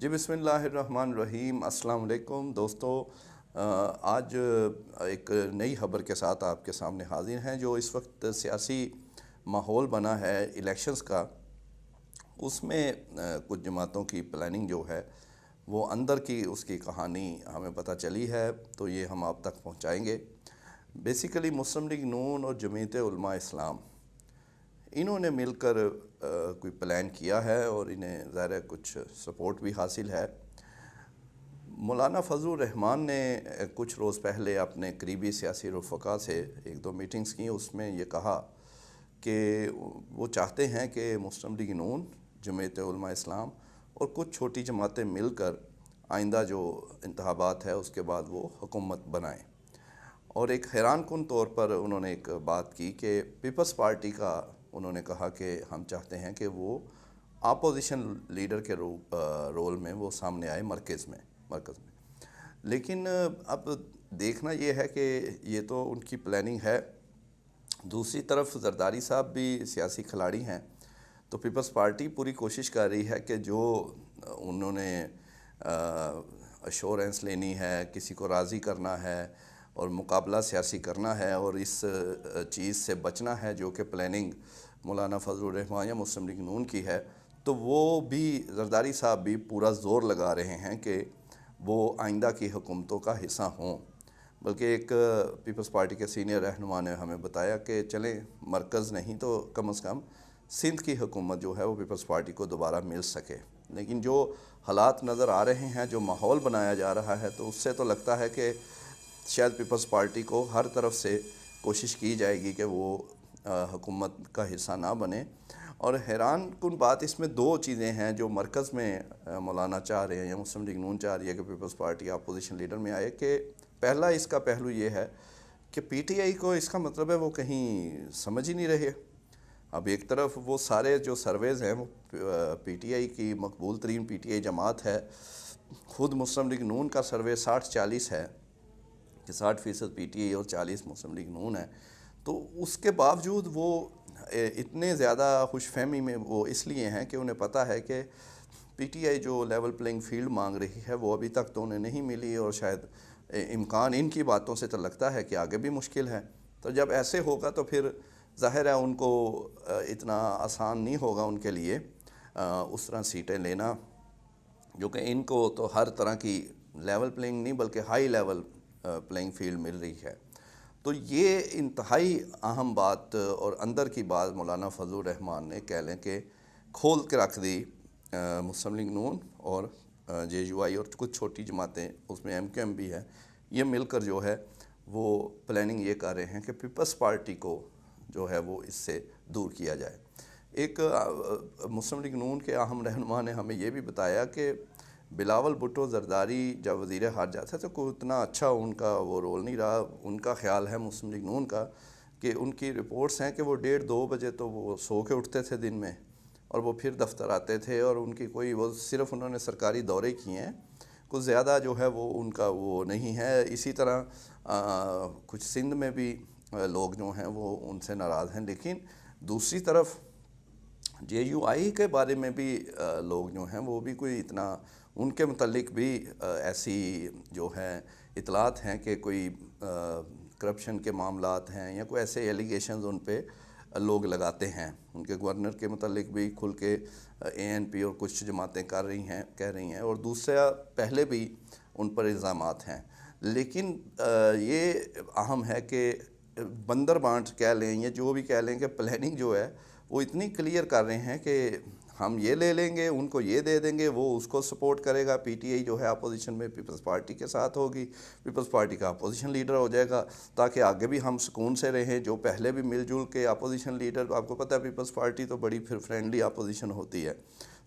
جی بسم اللہ الرحمن الرحیم۔ السلام علیکم دوستو، آج ایک نئی خبر کے ساتھ آپ کے سامنے حاضر ہیں۔ جو اس وقت سیاسی ماحول بنا ہے الیکشنز کا، اس میں کچھ جماعتوں کی پلاننگ جو ہے وہ اندر کی اس کی کہانی ہمیں پتہ چلی ہے، تو یہ ہم آپ تک پہنچائیں گے۔ بیسیکلی مسلم لیگ نون اور جمعیت علماء اسلام انہوں نے مل کر کوئی پلان کیا ہے، اور انہیں ظاہر ہے کچھ سپورٹ بھی حاصل ہے۔ مولانا فضل الرحمان نے کچھ روز پہلے اپنے قریبی سیاسی رفقا سے ایک دو میٹنگز کی، اس میں یہ کہا کہ وہ چاہتے ہیں کہ مسلم لیگ نون، جمعیت علماء اسلام اور کچھ چھوٹی جماعتیں مل کر آئندہ جو انتخابات ہے اس کے بعد وہ حکومت بنائیں۔ اور ایک حیران کن طور پر انہوں نے ایک بات کی کہ پیپلز پارٹی کا انہوں نے کہا کہ ہم چاہتے ہیں کہ وہ اپوزیشن لیڈر کے رول میں وہ سامنے آئے مرکز میں۔ لیکن اب دیکھنا یہ ہے کہ یہ تو ان کی پلاننگ ہے، دوسری طرف زرداری صاحب بھی سیاسی کھلاڑی ہیں، تو پیپلز پارٹی پوری کوشش کر رہی ہے کہ جو انہوں نے ایشورنس لینی ہے، کسی کو راضی کرنا ہے اور مقابلہ سیاسی کرنا ہے، اور اس چیز سے بچنا ہے جو کہ پلاننگ مولانا فضل الرحمان یا مسلم لیگ نون کی ہے، تو وہ بھی زرداری صاحب بھی پورا زور لگا رہے ہیں کہ وہ آئندہ کی حکومتوں کا حصہ ہوں۔ بلکہ ایک پیپلز پارٹی کے سینئر رہنما نے ہمیں بتایا کہ چلیں مرکز نہیں تو کم از کم سندھ کی حکومت جو ہے وہ پیپلز پارٹی کو دوبارہ مل سکے۔ لیکن جو حالات نظر آ رہے ہیں، جو ماحول بنایا جا رہا ہے، تو اس سے تو لگتا ہے کہ شاید پیپلز پارٹی کو ہر طرف سے کوشش کی جائے گی کہ وہ حکومت کا حصہ نہ بنے۔ اور حیران کن بات اس میں دو چیزیں ہیں جو مرکز میں مولانا چاہ رہے ہیں یا مسلم لیگ نون چاہ رہی ہے کہ پیپلز پارٹی اپوزیشن لیڈر میں آئے، کہ پہلا اس کا پہلو یہ ہے کہ پی ٹی آئی کو اس کا مطلب ہے وہ کہیں سمجھ ہی نہیں رہے۔ اب ایک طرف وہ سارے جو سرویز ہیں وہ پی ٹی آئی کی مقبول ترین پی ٹی آئی جماعت ہے، خود مسلم لیگ نون کا سروے 60-40 ہے کہ 60% پی ٹی آئی اور 40 مسلم لیگ نون ہے، تو اس کے باوجود وہ اتنے زیادہ خوش فہمی میں وہ اس لیے ہیں کہ انہیں پتہ ہے کہ پی ٹی آئی جو لیول پلینگ فیلڈ مانگ رہی ہے وہ ابھی تک تو انہیں نہیں ملی، اور شاید امکان ان کی باتوں سے تو لگتا ہے کہ آگے بھی مشکل ہے۔ تو جب ایسے ہوگا تو پھر ظاہر ہے ان کو اتنا آسان نہیں ہوگا ان کے لیے اس طرح سیٹیں لینا، جو کہ ان کو تو ہر طرح کی لیول پلینگ نہیں بلکہ ہائی لیول پلینگ فیلڈ مل رہی ہے۔ تو یہ انتہائی اہم بات اور اندر کی بات مولانا فضل الرحمان نے کہہ لیں کہ کھول کے رکھ دی مسلم لیگ نون اور جے یو آئی اور کچھ چھوٹی جماعتیں، اس میں ایم کیو ایم بھی ہے، یہ مل کر جو ہے وہ پلاننگ یہ کر رہے ہیں کہ پیپلز پارٹی کو جو ہے وہ اس سے دور کیا جائے۔ ایک مسلم لیگ نون کے اہم رہنما نے ہمیں یہ بھی بتایا کہ بلاول بھٹو زرداری جب وزیر خارجہ تھے تو کوئی اتنا اچھا ان کا وہ رول نہیں رہا۔ ان کا خیال ہے مسلم لیگ نون کا کہ ان کی رپورٹس ہیں کہ وہ 1:30-2 بجے تو وہ سو کے اٹھتے تھے دن میں، اور وہ پھر دفتر آتے تھے، اور ان کی کوئی وہ صرف انہوں نے سرکاری دورے کیے ہیں، کچھ زیادہ جو ہے وہ ان کا وہ نہیں ہے۔ اسی طرح کچھ سندھ میں بھی لوگ جو ہیں وہ ان سے ناراض ہیں، لیکن دوسری طرف جے یو آئی کے بارے میں بھی لوگ جو ہیں وہ بھی کوئی اتنا، ان کے متعلق بھی ایسی جو ہے اطلاعات ہیں کہ کوئی کرپشن کے معاملات ہیں یا کوئی ایسے ایلیگیشنز ان پہ لوگ لگاتے ہیں۔ ان کے گورنر کے متعلق بھی کھل کے اے این پی اور کچھ جماعتیں کہہ رہی ہیں، اور دوسرا پہلے بھی ان پر الزامات ہیں۔ لیکن یہ اہم ہے کہ بندر بانٹ کہہ لیں یا جو بھی کہہ لیں کہ پلاننگ جو ہے وہ اتنی کلیئر کر رہے ہیں کہ ہم یہ لے لیں گے، ان کو یہ دے دیں گے، وہ اس کو سپورٹ کرے گا، پی ٹی آئی جو ہے اپوزیشن میں پیپلز پارٹی کے ساتھ ہوگی، پیپلز پارٹی کا اپوزیشن لیڈر ہو جائے گا، تاکہ آگے بھی ہم سکون سے رہیں۔ جو پہلے بھی مل جل کے اپوزیشن لیڈر، آپ کو پتہ ہے پیپلز پارٹی تو بڑی پھر فرینڈلی اپوزیشن ہوتی ہے،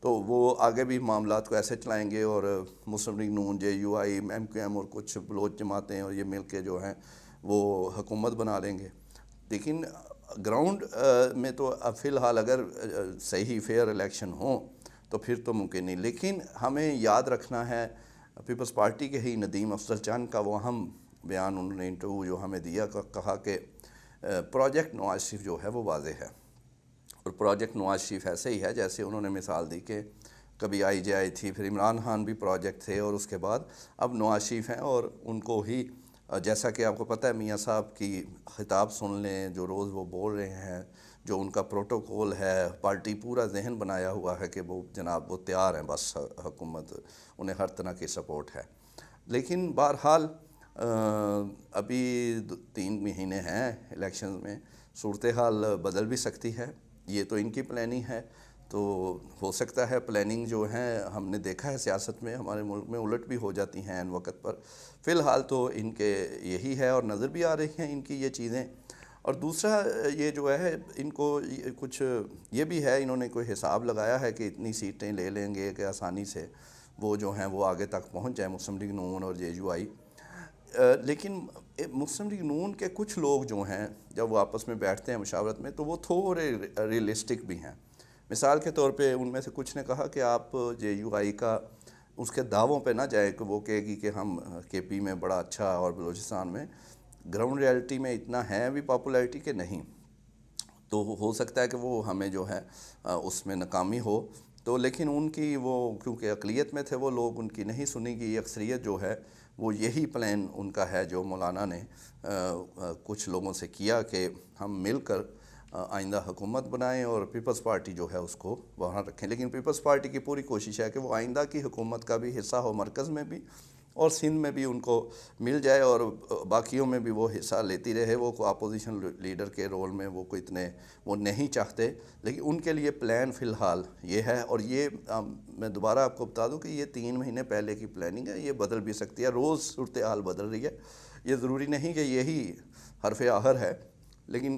تو وہ آگے بھی معاملات کو ایسے چلائیں گے، اور مسلم لیگ نون، J U I, M Q M اور کچھ بلوچ جماعتیں اور یہ مل کے جو ہیں وہ حکومت بنا لیں گے۔ لیکن گراؤنڈ میں تو اب فی الحال اگر صحیح فیئر الیکشن ہوں تو پھر تو ممکن نہیں، لیکن ہمیں یاد رکھنا ہے پیپلز پارٹی کے ہی ندیم افضل چند کا وہ اہم بیان، انہوں نے انٹرویو جو ہمیں دیا، کہا کہ پروجیکٹ نواز شریف جو ہے وہ واضح ہے، اور پروجیکٹ نواز شریف ایسے ہی ہے جیسے انہوں نے مثال دی کہ کبھی IJI تھی، پھر عمران خان بھی پروجیکٹ تھے، اور اس کے بعد اب نواز شریف ہیں، اور ان کو ہی جیسا کہ آپ کو پتہ ہے میاں صاحب کی خطاب سن لیں، جو روز وہ بول رہے ہیں، جو ان کا پروٹوکول ہے، پارٹی پورا ذہن بنایا ہوا ہے کہ وہ جناب وہ تیار ہیں، بس حکومت انہیں ہر طرح کی سپورٹ ہے۔ لیکن بہرحال ابھی 3 مہینے ہیں الیکشنز میں، صورتحال بدل بھی سکتی ہے، یہ تو ان کی پلاننگ ہے، تو ہو سکتا ہے پلاننگ جو ہیں ہم نے دیکھا ہے سیاست میں ہمارے ملک میں الٹ بھی ہو جاتی ہیں عین وقت پر، فی الحال تو ان کے یہی ہے اور نظر بھی آ رہی ہیں ان کی یہ چیزیں۔ اور دوسرا یہ جو ہے ان کو کچھ یہ بھی ہے، انہوں نے کوئی حساب لگایا ہے کہ اتنی سیٹیں لے لیں گے کہ آسانی سے وہ جو ہیں وہ آگے تک پہنچ جائیں، مسلم لیگ نون اور JUI۔ لیکن مسلم لیگ نون کے کچھ لوگ جو ہیں جب وہ آپس میں بیٹھتے ہیں مشاورت میں تو وہ تھوڑے ریئلسٹک بھی ہیں۔ مثال کے طور پہ ان میں سے کچھ نے کہا کہ آپ JUI کا اس کے دعووں پہ نہ جائے کہ وہ کہے گی کہ ہم KP میں بڑا اچھا اور بلوچستان میں، گراؤنڈ ریالٹی میں اتنا ہے بھی پاپولیرٹی کہ نہیں، تو ہو سکتا ہے کہ وہ ہمیں جو ہے اس میں ناکامی ہو، تو لیکن ان کی وہ کیونکہ اقلیت میں تھے وہ لوگ، ان کی نہیں سنی گئی، اکثریت جو ہے وہ یہی پلان ان کا ہے جو مولانا نے کچھ لوگوں سے کیا کہ ہم مل کر آئندہ حکومت بنائیں اور پیپلز پارٹی جو ہے اس کو وہاں رکھیں۔ لیکن پیپلز پارٹی کی پوری کوشش ہے کہ وہ آئندہ کی حکومت کا بھی حصہ ہو، مرکز میں بھی اور سندھ میں بھی ان کو مل جائے، اور باقیوں میں بھی وہ حصہ لیتی رہے۔ وہ اپوزیشن لیڈر کے رول میں وہ کوئی اتنے وہ نہیں چاہتے، لیکن ان کے لیے پلان فی الحال یہ ہے۔ اور یہ میں دوبارہ آپ کو بتا دوں کہ یہ 3 مہینے پہلے کی پلاننگ ہے، یہ بدل بھی سکتی ہے، روز صورتحال بدل رہی ہے، یہ ضروری نہیں کہ یہی حرف آخر ہے، لیکن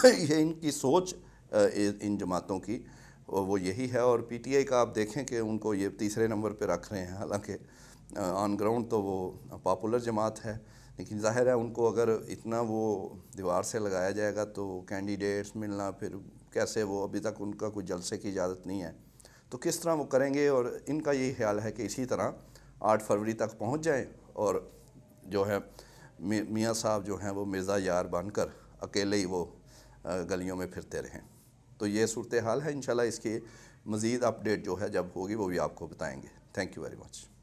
یہ ان کی سوچ ان جماعتوں کی وہ یہی ہے۔ اور PTI کا آپ دیکھیں کہ ان کو یہ تیسرے نمبر پہ رکھ رہے ہیں، حالانکہ آن گراؤنڈ تو وہ پاپولر جماعت ہے، لیکن ظاہر ہے ان کو اگر اتنا وہ دیوار سے لگایا جائے گا تو کینڈیڈیٹس ملنا، پھر کیسے وہ ابھی تک ان کا کوئی جلسے کی اجازت نہیں ہے، تو کس طرح وہ کریں گے۔ اور ان کا یہی خیال ہے کہ اسی طرح 8 فروری تک پہنچ جائیں اور جو ہے میاں صاحب جو ہیں وہ مرزا یار بن کر اکیلے ہی وہ گلیوں میں پھرتے رہیں۔ تو یہ صورتحال ہے، انشاءاللہ اس کی مزید اپڈیٹ جو ہے جب ہوگی وہ بھی آپ کو بتائیں گے۔ Thank you very much.